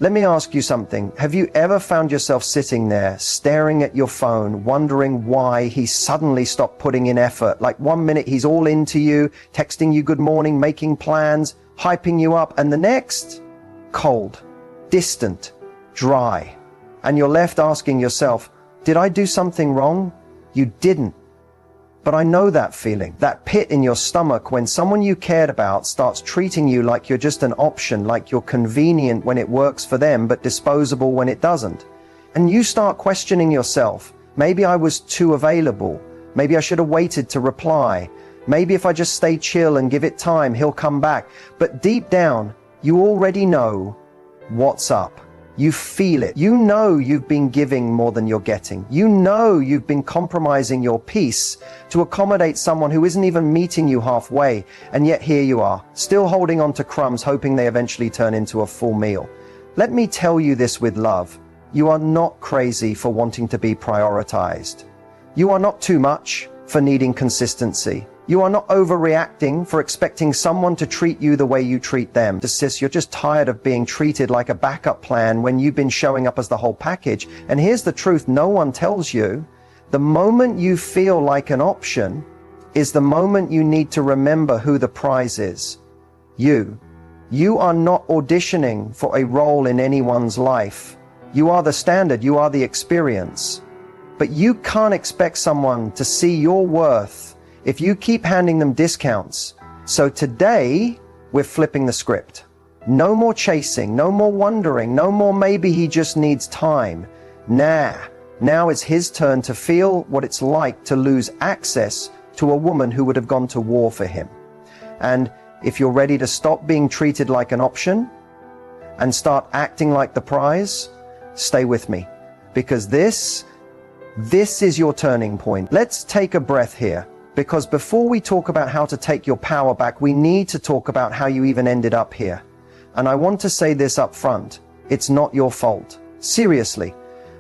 Let me ask you something. Have you ever found yourself sitting there, staring at your phone, wondering why he suddenly stopped putting in effort? Like 1 minute he's all into you, texting you good morning, making plans, hyping you up, and the next, cold, distant, dry. And you're left asking yourself, did I do something wrong? You didn't. But I know that feeling, that pit in your stomach when someone you cared about starts treating you like you're just an option, like you're convenient when it works for them, but disposable when it doesn't. And you start questioning yourself. Maybe I was too available. Maybe I should have waited to reply. Maybe if I just stay chill and give it time, he'll come back. But deep down, you already know what's up. You feel it. You know you've been giving more than you're getting. You know you've been compromising your peace to accommodate someone who isn't even meeting you halfway. And yet here you are, still holding on to crumbs, hoping they eventually turn into a full meal. Let me tell you this with love. You are not crazy for wanting to be prioritized. You are not too much for needing consistency. You are not overreacting for expecting someone to treat you the way you treat them. Sis, you're just tired of being treated like a backup plan when you've been showing up as the whole package. And here's the truth no one tells you. The moment you feel like an option is the moment you need to remember who the prize is. You. You are not auditioning for a role in anyone's life. You are the standard. You are the experience. But you can't expect someone to see your worth if you keep handing them discounts. So today, we're flipping the script. No more chasing, no more wondering, no more maybe he just needs time. Now it's his turn to feel what it's like to lose access to a woman who would have gone to war for him. And if you're ready to stop being treated like an option and start acting like the prize, stay with me. Because this is your turning point. Let's take a breath here. Because before we talk about how to take your power back, we need to talk about how you even ended up here. And I want to say this up front. It's not your fault. Seriously.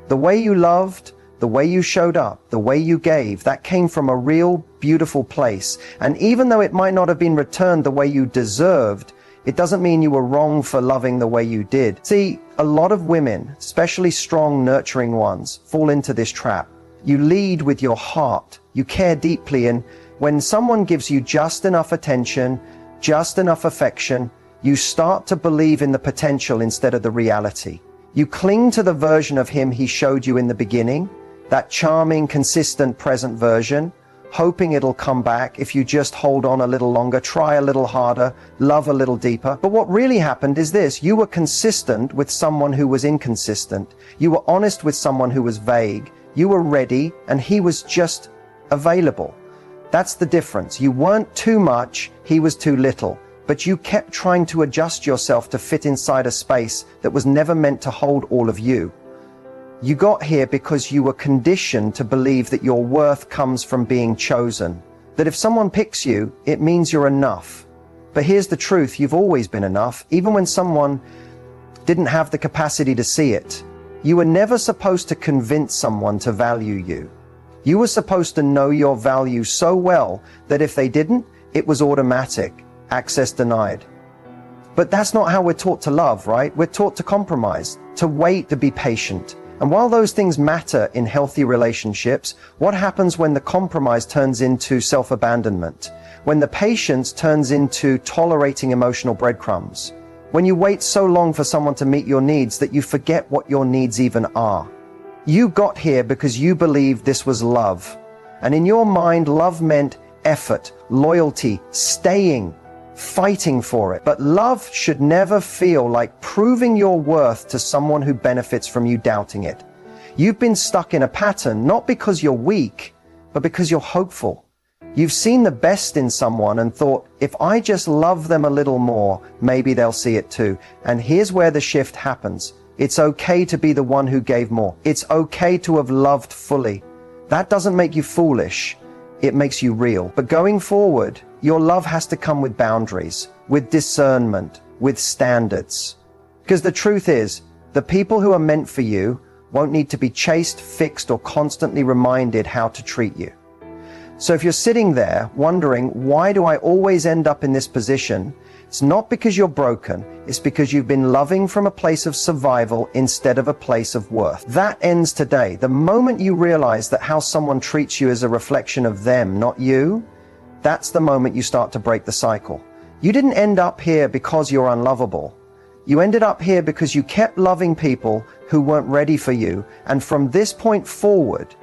The way you loved, the way you showed up, the way you gave, that came from a real, beautiful place. And even though it might not have been returned the way you deserved, it doesn't mean you were wrong for loving the way you did. See, a lot of women, especially strong, nurturing ones, fall into this trap. You lead with your heart. You care deeply, and when someone gives you just enough attention, just enough affection, you start to believe in the potential instead of the reality. You cling to the version of him he showed you in the beginning, that charming, consistent, present version, hoping it'll come back if you just hold on a little longer, try a little harder, love a little deeper. But what really happened is this: you were consistent with someone who was inconsistent. You were honest with someone who was vague. You were ready, and he was just available. That's the difference. You weren't too much, he was too little. But you kept trying to adjust yourself to fit inside a space that was never meant to hold all of you. You got here because you were conditioned to believe that your worth comes from being chosen. That if someone picks you, it means you're enough. But here's the truth, you've always been enough, even when someone didn't have the capacity to see it. You were never supposed to convince someone to value you. You were supposed to know your value so well that if they didn't, it was automatic, access denied. But that's not how we're taught to love, right? We're taught to compromise, to wait, to be patient. And while those things matter in healthy relationships, what happens when the compromise turns into self-abandonment? When the patience turns into tolerating emotional breadcrumbs? When you wait so long for someone to meet your needs that you forget what your needs even are? You got here because you believed this was love. And in your mind, love meant effort, loyalty, staying, fighting for it. But love should never feel like proving your worth to someone who benefits from you doubting it. You've been stuck in a pattern, not because you're weak, but because you're hopeful. You've seen the best in someone and thought, if I just love them a little more, maybe they'll see it too. And here's where the shift happens. It's okay to be the one who gave more. It's okay to have loved fully. That doesn't make you foolish. It makes you real. But going forward, your love has to come with boundaries, with discernment, with standards. Because the truth is, the people who are meant for you won't need to be chased, fixed, or constantly reminded how to treat you. So if you're sitting there wondering, why do I always end up in this position? It's not because you're broken, it's because you've been loving from a place of survival instead of a place of worth. That ends today. The moment you realize that how someone treats you is a reflection of them, not you, that's the moment you start to break the cycle. You didn't end up here because you're unlovable. You ended up here because you kept loving people who weren't ready for you, and from this point forward,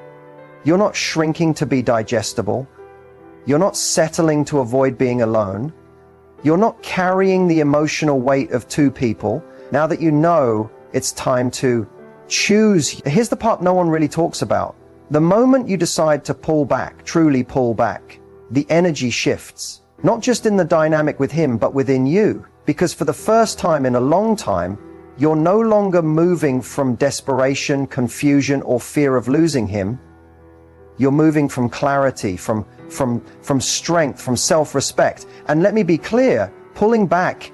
you're not shrinking to be digestible. You're not settling to avoid being alone. You're not carrying the emotional weight of two people. Now that you know it's time to choose, here's the part no one really talks about. The moment you decide to pull back, truly pull back, the energy shifts. Not just in the dynamic with him, but within you. Because for the first time in a long time, you're no longer moving from desperation, confusion, or fear of losing him. You're moving from clarity, from strength, from self-respect. And let me be clear, pulling back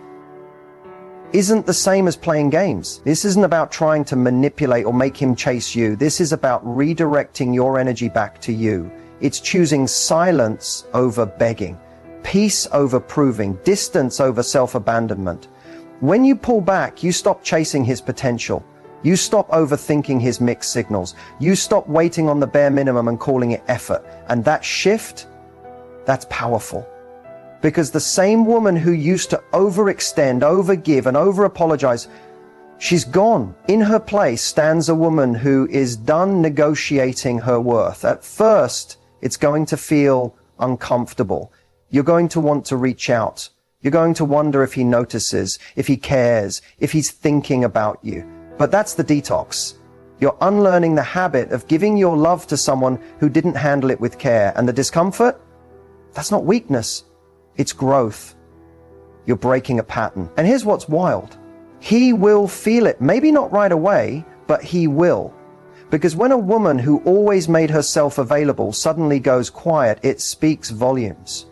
isn't the same as playing games. This isn't about trying to manipulate or make him chase you. This is about redirecting your energy back to you. It's choosing silence over begging, peace over proving, distance over self-abandonment. When you pull back, you stop chasing his potential. You stop overthinking his mixed signals. You stop waiting on the bare minimum and calling it effort. And that shift, that's powerful. Because the same woman who used to overextend, overgive, and over-apologize, she's gone. In her place stands a woman who is done negotiating her worth. At first, it's going to feel uncomfortable. You're going to want to reach out. You're going to wonder if he notices, if he cares, if he's thinking about you. But that's the detox. You're unlearning the habit of giving your love to someone who didn't handle it with care. And the discomfort, that's not weakness. It's growth. You're breaking a pattern. And here's what's wild. He will feel it. Maybe not right away, but he will. Because when a woman who always made herself available suddenly goes quiet, it speaks volumes.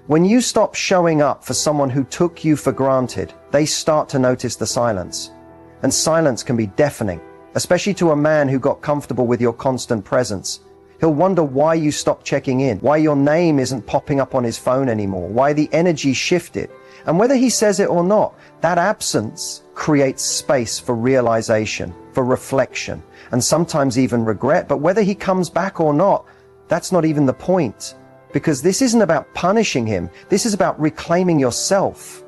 When you stop showing up for someone who took you for granted, they start to notice the silence. And silence can be deafening, especially to a man who got comfortable with your constant presence. He'll wonder why you stopped checking in, why your name isn't popping up on his phone anymore, why the energy shifted. And whether he says it or not, that absence creates space for realization, for reflection, and sometimes even regret. But whether he comes back or not, that's not even the point. Because this isn't about punishing him. This is about reclaiming yourself.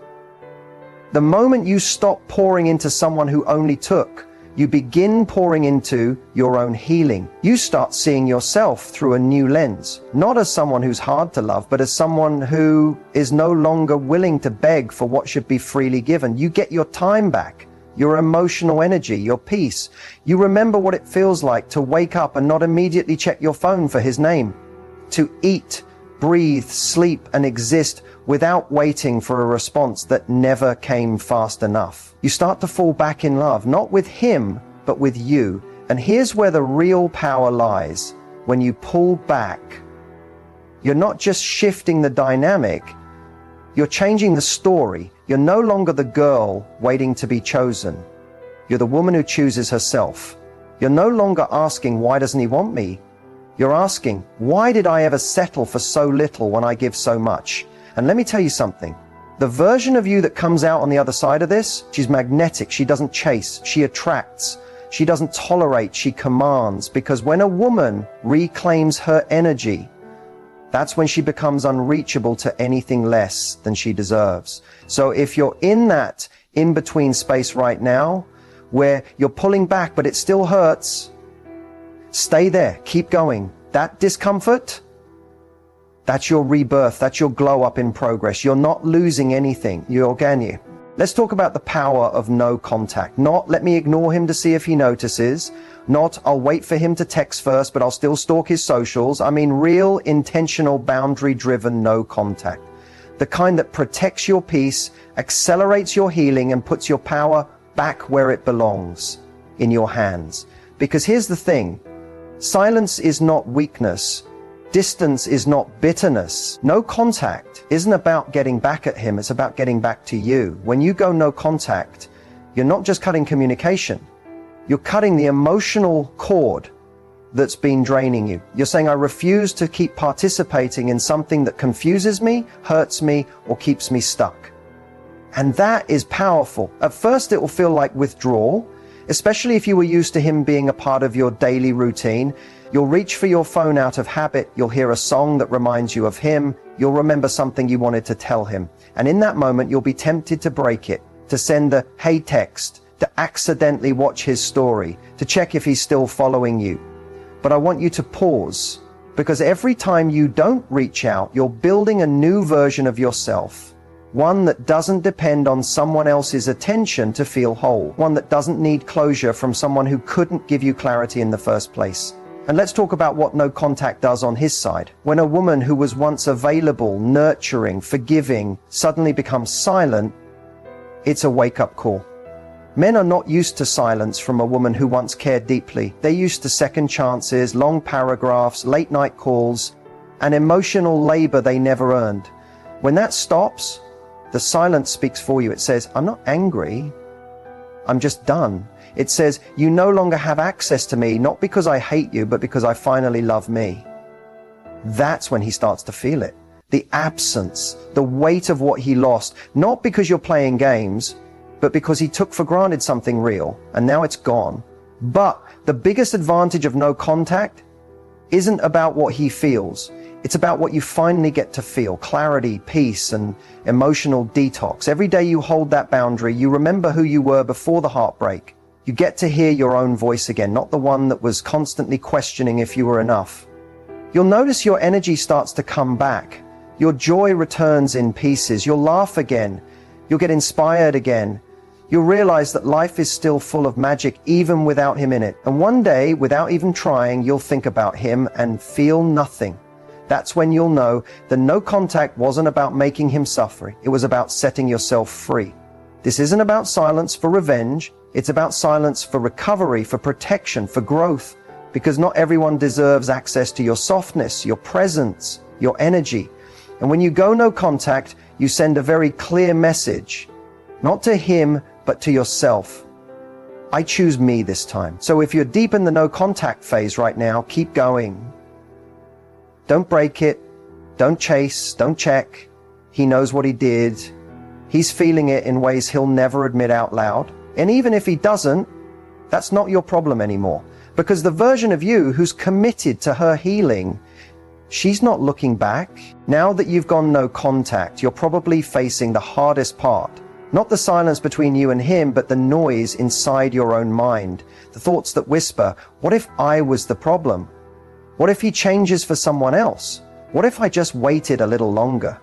The moment you stop pouring into someone who only took, you begin pouring into your own healing. You start seeing yourself through a new lens, not as someone who's hard to love, but as someone who is no longer willing to beg for what should be freely given. You get your time back, your emotional energy, your peace. You remember what it feels like to wake up and not immediately check your phone for his name, to eat, breathe, sleep, and exist without waiting for a response that never came fast enough. You start to fall back in love, not with him, but with you. And here's where the real power lies. When you pull back, you're not just shifting the dynamic, you're changing the story. You're no longer the girl waiting to be chosen. You're the woman who chooses herself. You're no longer asking, why doesn't he want me? You're asking, why did I ever settle for so little when I give so much? And let me tell you something. The version of you that comes out on the other side of this, she's magnetic. She doesn't chase. She attracts. She doesn't tolerate. She commands. Because when a woman reclaims her energy, that's when she becomes unreachable to anything less than she deserves. So if you're in that in-between space right now, where you're pulling back, but it still hurts, stay there. Keep going. That discomfort, that's your rebirth. That's your glow up in progress. You're not losing anything. You're organic. Let's talk about the power of no contact. Not let me ignore him to see if he notices. Not I'll wait for him to text first, but I'll still stalk his socials. I mean real, intentional, boundary-driven no contact. The kind that protects your peace, accelerates your healing, and puts your power back where it belongs, in your hands. Because here's the thing. Silence is not weakness. Distance is not bitterness. No contact isn't about getting back at him, it's about getting back to you. When you go no contact, you're not just cutting communication, you're cutting the emotional cord that's been draining you. You're saying, I refuse to keep participating in something that confuses me, hurts me, or keeps me stuck. And that is powerful. At first, it will feel like withdrawal, especially if you were used to him being a part of your daily routine. You'll reach for your phone out of habit. You'll hear a song that reminds you of him. You'll remember something you wanted to tell him. And in that moment, you'll be tempted to break it, to send the hey text, to accidentally watch his story, to check if he's still following you. But I want you to pause, because every time you don't reach out, you're building a new version of yourself. One that doesn't depend on someone else's attention to feel whole. One that doesn't need closure from someone who couldn't give you clarity in the first place. And let's talk about what no contact does on his side. When a woman who was once available, nurturing, forgiving, suddenly becomes silent, it's a wake-up call. Men are not used to silence from a woman who once cared deeply. They're used to second chances, long paragraphs, late-night calls, and emotional labor they never earned. When that stops, the silence speaks for you. It says, I'm not angry, I'm just done. It says, you no longer have access to me, not because I hate you, but because I finally love me. That's when he starts to feel it. The absence, the weight of what he lost, not because you're playing games, but because he took for granted something real, and now it's gone. But the biggest advantage of no contact isn't about what he feels. It's about what you finally get to feel, clarity, peace, and emotional detox. Every day you hold that boundary, you remember who you were before the heartbreak. You get to hear your own voice again, not the one that was constantly questioning if you were enough. You'll notice your energy starts to come back. Your joy returns in pieces. You'll laugh again. You'll get inspired again. You'll realize that life is still full of magic even without him in it. And one day, without even trying, you'll think about him and feel nothing. That's when you'll know that no contact wasn't about making him suffer. It was about setting yourself free. This isn't about silence for revenge. It's about silence for recovery, for protection, for growth. Because not everyone deserves access to your softness, your presence, your energy. And when you go no contact, you send a very clear message. Not to him, but to yourself. I choose me this time. So if you're deep in the no contact phase right now, keep going. Don't break it. Don't chase. Don't check. He knows what he did. He's feeling it in ways he'll never admit out loud. And even if he doesn't, that's not your problem anymore. Because the version of you who's committed to her healing, she's not looking back. Now that you've gone no contact, you're probably facing the hardest part. Not the silence between you and him, but the noise inside your own mind. The thoughts that whisper, what if I was the problem? What if he changes for someone else? What if I just waited a little longer?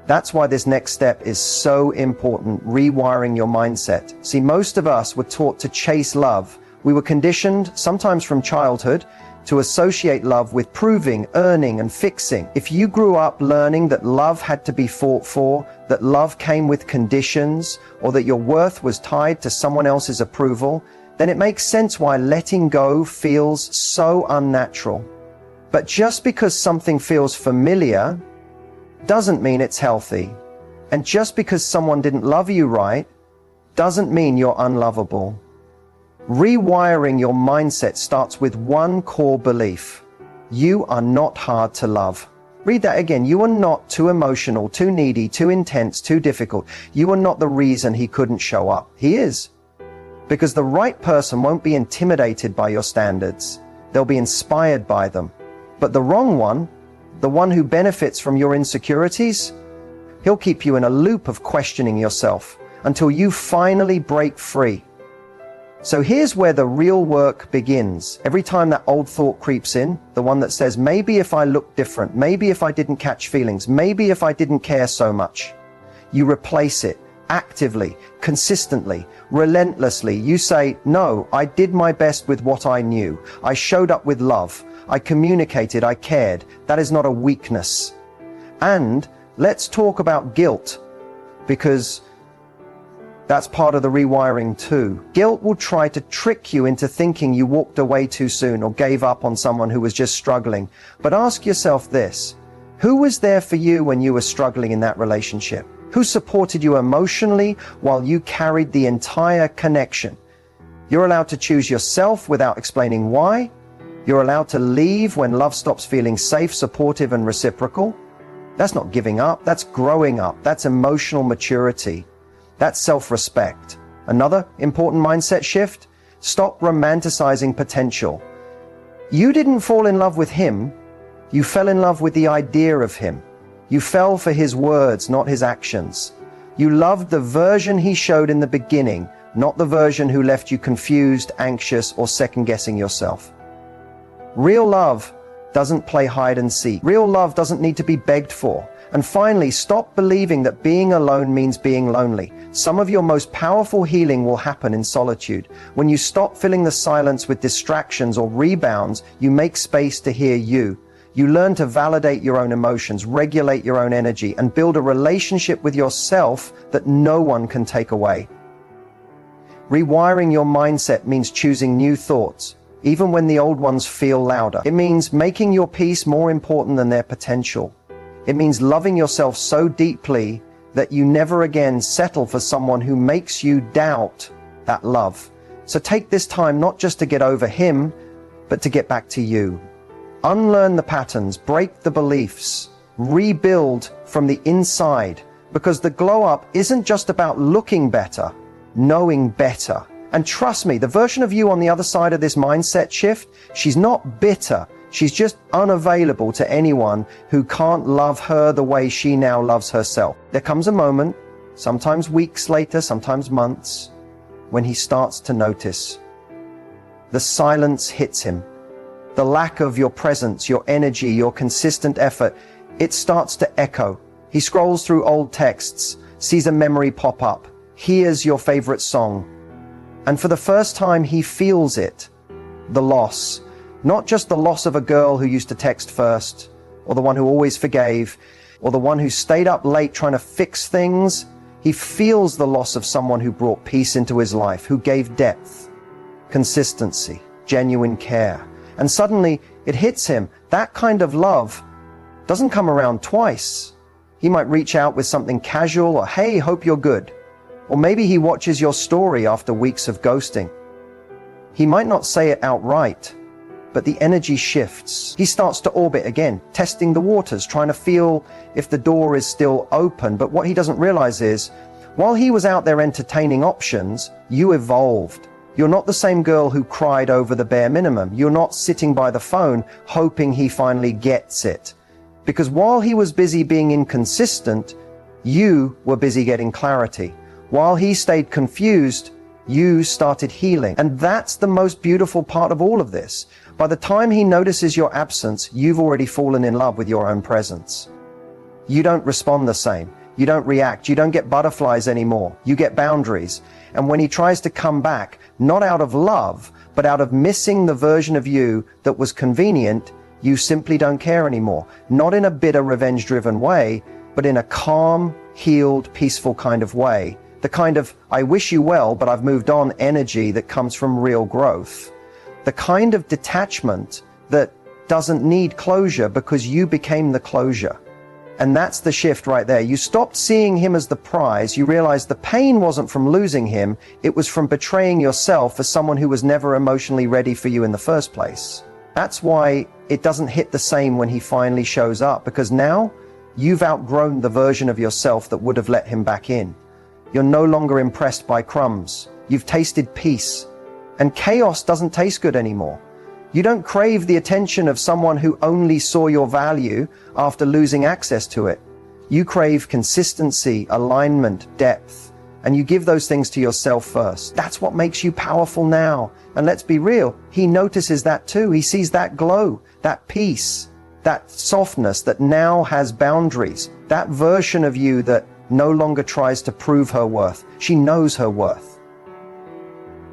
That's why this next step is so important, rewiring your mindset. See, most of us were taught to chase love. We were conditioned, sometimes from childhood, to associate love with proving, earning, and fixing. If you grew up learning that love had to be fought for, that love came with conditions, or that your worth was tied to someone else's approval, then it makes sense why letting go feels so unnatural. But just because something feels familiar doesn't mean it's healthy. And just because someone didn't love you right doesn't mean you're unlovable. Rewiring your mindset starts with one core belief. You are not hard to love. Read that again. You are not too emotional, too needy, too intense, too difficult. You are not the reason he couldn't show up. He is. Because the right person won't be intimidated by your standards. They'll be inspired by them. But the wrong one, the one who benefits from your insecurities, he'll keep you in a loop of questioning yourself until you finally break free. So here's where the real work begins. Every time that old thought creeps in, the one that says, maybe if I looked different, maybe if I didn't catch feelings, maybe if I didn't care so much, you replace it actively, consistently, relentlessly. You say, no, I did my best with what I knew. I showed up with love. I communicated. I cared. That is not a weakness. And let's talk about guilt, because that's part of the rewiring too. Guilt will try to trick you into thinking you walked away too soon or gave up on someone who was just struggling. But ask yourself this: who was there for you when you were struggling in that relationship? Who supported you emotionally while you carried the entire connection? You're allowed to choose yourself without explaining why. You're allowed to leave when love stops feeling safe, supportive, and reciprocal. That's not giving up. That's growing up. That's emotional maturity. That's self-respect. Another important mindset shift: stop romanticizing potential. You didn't fall in love with him, you fell in love with the idea of him. You fell for his words, not his actions. You loved the version he showed in the beginning, not the version who left you confused, anxious, or second-guessing yourself. Real love doesn't play hide and seek. Real love doesn't need to be begged for. And finally, stop believing that being alone means being lonely. Some of your most powerful healing will happen in solitude. When you stop filling the silence with distractions or rebounds, you make space to hear you. You learn to validate your own emotions, regulate your own energy, and build a relationship with yourself that no one can take away. Rewiring your mindset means choosing new thoughts, even when the old ones feel louder. It means making your peace more important than their potential. It means loving yourself so deeply that you never again settle for someone who makes you doubt that love. So take this time not just to get over him, but to get back to you. Unlearn the patterns, break the beliefs, rebuild from the inside, because the glow up isn't just about looking better, knowing better. And trust me, the version of you on the other side of this mindset shift, she's not bitter. She's just unavailable to anyone who can't love her the way she now loves herself. There comes a moment, sometimes weeks later, sometimes months, when he starts to notice. The silence hits him. The lack of your presence, your energy, your consistent effort, it starts to echo. He scrolls through old texts, sees a memory pop up, hears your favorite song. And for the first time, he feels it. The loss. Not just the loss of a girl who used to text first, or the one who always forgave, or the one who stayed up late trying to fix things. He feels the loss of someone who brought peace into his life, who gave depth, consistency, genuine care. And suddenly it hits him. That kind of love doesn't come around twice. He might reach out with something casual, or hey, hope you're good. Or maybe he watches your story after weeks of ghosting. He might not say it outright, but the energy shifts. He starts to orbit again, testing the waters, trying to feel if the door is still open. But what he doesn't realize is, while he was out there entertaining options, you evolved. You're not the same girl who cried over the bare minimum. You're not sitting by the phone hoping he finally gets it. Because while he was busy being inconsistent, you were busy getting clarity. While he stayed confused, you started healing. And that's the most beautiful part of all of this. By the time he notices your absence, you've already fallen in love with your own presence. You don't respond the same. You don't react. You don't get butterflies anymore. You get boundaries. And when he tries to come back, not out of love, but out of missing the version of you that was convenient, you simply don't care anymore. Not in a bitter, revenge-driven way, but in a calm, healed, peaceful kind of way. The kind of, I wish you well, but I've moved on energy that comes from real growth. The kind of detachment that doesn't need closure because you became the closure. And that's the shift right there. You stopped seeing him as the prize. You realized the pain wasn't from losing him. It was from betraying yourself as someone who was never emotionally ready for you in the first place. That's why it doesn't hit the same when he finally shows up, because now you've outgrown the version of yourself that would have let him back in. You're no longer impressed by crumbs. You've tasted peace. And chaos doesn't taste good anymore. You don't crave the attention of someone who only saw your value after losing access to it. You crave consistency, alignment, depth, and you give those things to yourself first. That's what makes you powerful now. And let's be real, he notices that too. He sees that glow, that peace, that softness that now has boundaries, that version of you that no longer tries to prove her worth. She knows her worth.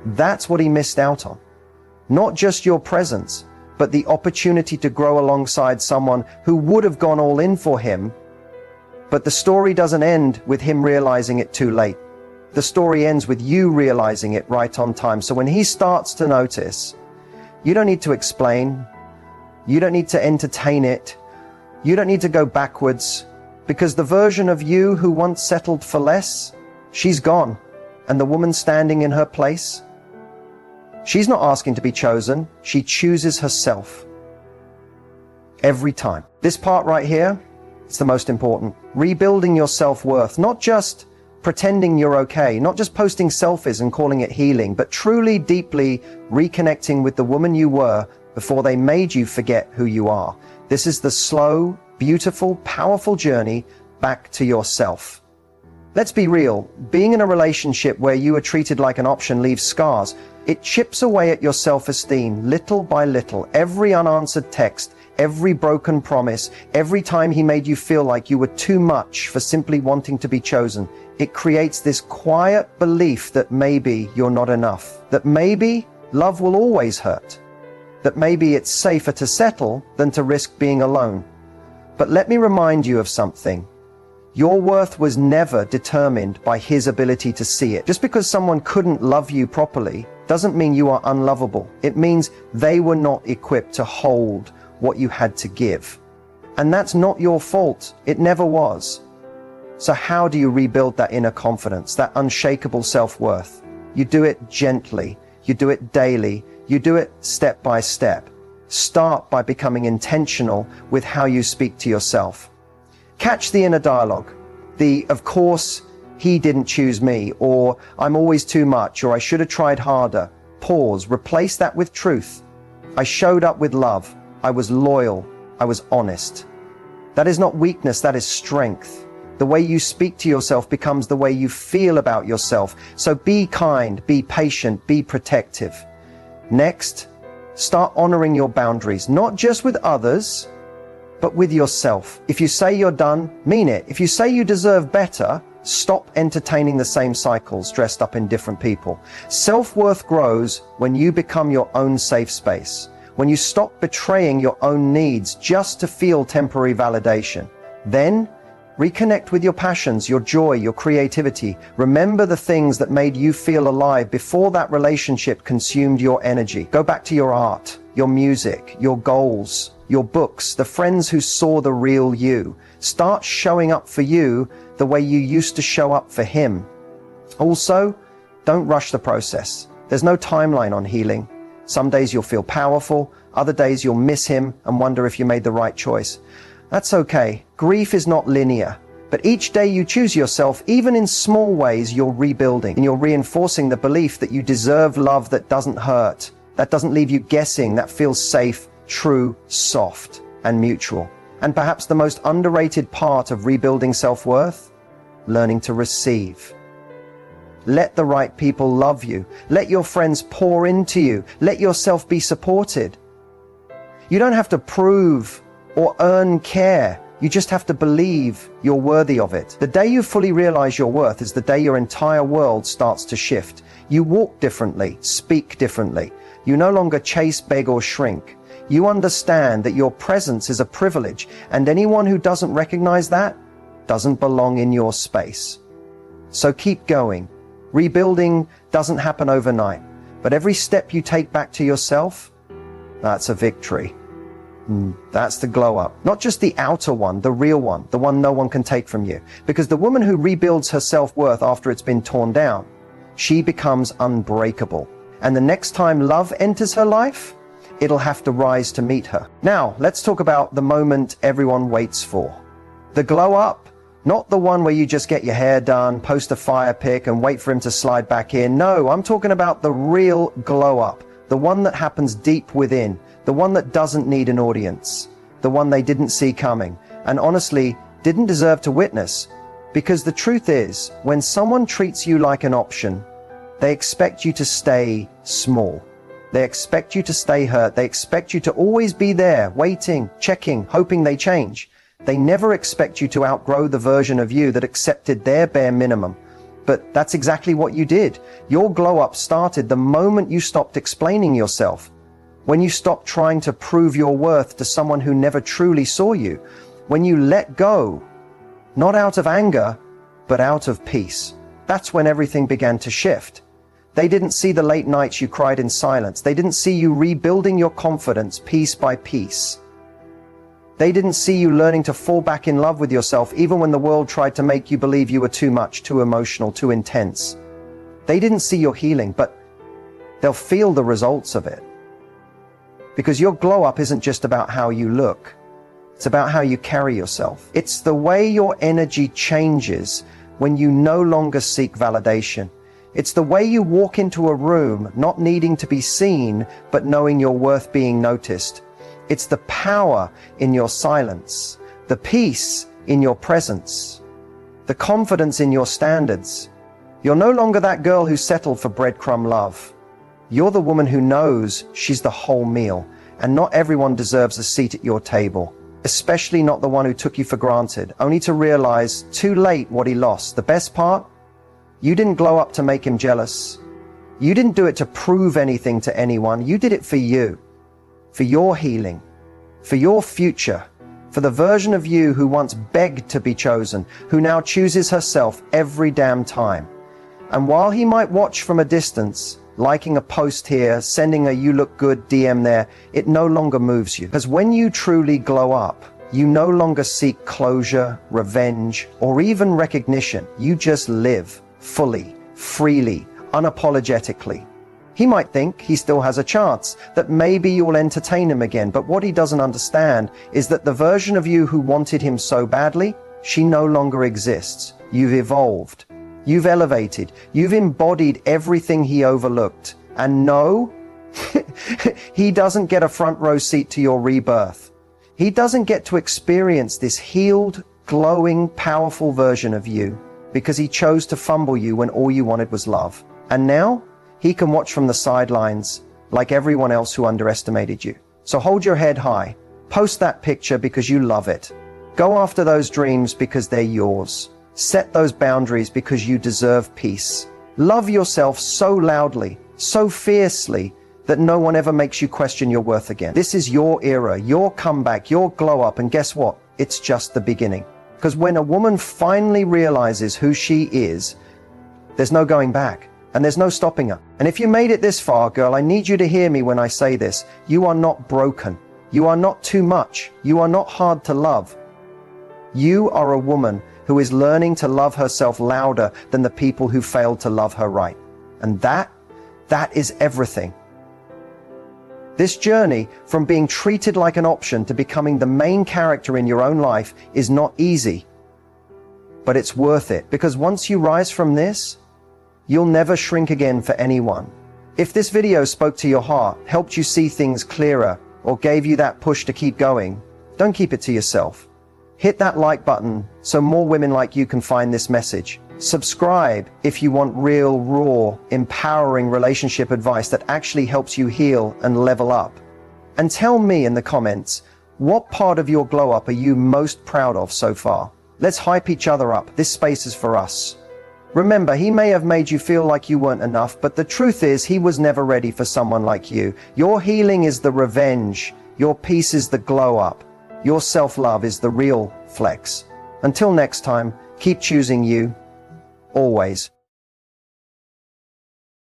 That's what he missed out on. Not just your presence, but the opportunity to grow alongside someone who would have gone all in for him. But the story doesn't end with him realizing it too late. The story ends with you realizing it right on time. So when he starts to notice, you don't need to explain. You don't need to entertain it. You don't need to go backwards, because the version of you who once settled for less, she's gone. And the woman standing in her place, she's not asking to be chosen. She chooses herself. Every time. This part right here, it's the most important. Rebuilding your self-worth, not just pretending you're okay, not just posting selfies and calling it healing, but truly, deeply reconnecting with the woman you were before they made you forget who you are. This is the slow, beautiful, powerful journey back to yourself. Let's be real, being in a relationship where you are treated like an option leaves scars. It chips away at your self-esteem little by little. Every unanswered text, every broken promise, every time he made you feel like you were too much for simply wanting to be chosen. It creates this quiet belief that maybe you're not enough, that maybe love will always hurt, that maybe it's safer to settle than to risk being alone. But let me remind you of something. Your worth was never determined by his ability to see it. Just because someone couldn't love you properly doesn't mean you are unlovable. It means they were not equipped to hold what you had to give. And that's not your fault. It never was. So how do you rebuild that inner confidence, that unshakable self-worth? You do it gently. You do it daily. You do it step by step. Start by becoming intentional with how you speak to yourself. Catch the inner dialogue. Of course, he didn't choose me, or I'm always too much, or I should have tried harder. Pause. Replace that with truth. I showed up with love. I was loyal. I was honest. That is not weakness, that is strength. The way you speak to yourself becomes the way you feel about yourself. So be kind, be patient, be protective. Next, start honoring your boundaries, not just with others, but with yourself. If you say you're done, mean it. If you say you deserve better, stop entertaining the same cycles dressed up in different people. Self-worth grows when you become your own safe space, when you stop betraying your own needs just to feel temporary validation. Then, reconnect with your passions, your joy, your creativity. Remember the things that made you feel alive before that relationship consumed your energy. Go back to your art, your music, your goals, your books, the friends who saw the real you. Start showing up for you the way you used to show up for him. Also, don't rush the process. There's no timeline on healing. Some days you'll feel powerful, other days you'll miss him and wonder if you made the right choice. That's okay. Grief is not linear. But each day you choose yourself, even in small ways, you're rebuilding and you're reinforcing the belief that you deserve love that doesn't hurt, that doesn't leave you guessing, that feels safe, true, soft, and mutual. And perhaps the most underrated part of rebuilding self-worth? Learning to receive. Let the right people love you. Let your friends pour into you. Let yourself be supported. You don't have to prove or earn care. You just have to believe you're worthy of it. The day you fully realize your worth is the day your entire world starts to shift. You walk differently, speak differently. You no longer chase, beg, or shrink. You understand that your presence is a privilege, and anyone who doesn't recognize that doesn't belong in your space. So keep going. Rebuilding doesn't happen overnight, but every step you take back to yourself, that's a victory. That's the glow up. Not just the outer one, the real one, the one no one can take from you. Because the woman who rebuilds her self-worth after it's been torn down, she becomes unbreakable. And the next time love enters her life, it'll have to rise to meet her. Now, let's talk about the moment everyone waits for. The glow up, not the one where you just get your hair done, post a fire pic and wait for him to slide back in. No, I'm talking about the real glow up, the one that happens deep within, the one that doesn't need an audience, the one they didn't see coming, and honestly, didn't deserve to witness. Because the truth is, when someone treats you like an option, they expect you to stay small. They expect you to stay hurt. They expect you to always be there, waiting, checking, hoping they change. They never expect you to outgrow the version of you that accepted their bare minimum. But that's exactly what you did. Your glow up started the moment you stopped explaining yourself. When you stopped trying to prove your worth to someone who never truly saw you. When you let go, not out of anger, but out of peace. That's when everything began to shift. They didn't see the late nights you cried in silence. They didn't see you rebuilding your confidence piece by piece. They didn't see you learning to fall back in love with yourself even when the world tried to make you believe you were too much, too emotional, too intense. They didn't see your healing, but they'll feel the results of it. Because your glow up isn't just about how you look. It's about how you carry yourself. It's the way your energy changes when you no longer seek validation. It's the way you walk into a room not needing to be seen, but knowing you're worth being noticed. It's the power in your silence, the peace in your presence, the confidence in your standards. You're no longer that girl who settled for breadcrumb love. You're the woman who knows she's the whole meal, and not everyone deserves a seat at your table, especially not the one who took you for granted, only to realize too late what he lost. The best part? You didn't glow up to make him jealous. You didn't do it to prove anything to anyone. You did it for you, for your healing, for your future, for the version of you who once begged to be chosen, who now chooses herself every damn time. And while he might watch from a distance, liking a post here, sending a "you look good" DM there, it no longer moves you. Because when you truly glow up, you no longer seek closure, revenge, or even recognition. You just live fully, freely, unapologetically. He might think he still has a chance, that maybe you'll entertain him again, but what he doesn't understand is that the version of you who wanted him so badly, she no longer exists. You've evolved. You've elevated. You've embodied everything he overlooked. And no, he doesn't get a front row seat to your rebirth. He doesn't get to experience this healed, glowing, powerful version of you because he chose to fumble you when all you wanted was love. And now he can watch from the sidelines like everyone else who underestimated you. So hold your head high. Post that picture because you love it. Go after those dreams because they're yours. Set those boundaries because you deserve peace. Love yourself so loudly, so fiercely, that no one ever makes you question your worth again. This is your era, your comeback, your glow up, and guess what? It's just the beginning. Because when a woman finally realizes who she is, there's no going back, and there's no stopping her. And if you made it this far, girl, I need you to hear me when I say this. You are not broken. You are not too much. You are not hard to love. You are a woman who is learning to love herself louder than the people who failed to love her right. And that is everything. This journey from being treated like an option to becoming the main character in your own life is not easy, but it's worth it, because once you rise from this, you'll never shrink again for anyone. If this video spoke to your heart, helped you see things clearer, or gave you that push to keep going, don't keep it to yourself. Hit that like button so more women like you can find this message. Subscribe if you want real, raw, empowering relationship advice that actually helps you heal and level up. And tell me in the comments, what part of your glow up are you most proud of so far? Let's hype each other up. This space is for us. Remember, he may have made you feel like you weren't enough, but the truth is he was never ready for someone like you. Your healing is the revenge. Your peace is the glow up. Your self-love is the real flex. Until next time, keep choosing you, always.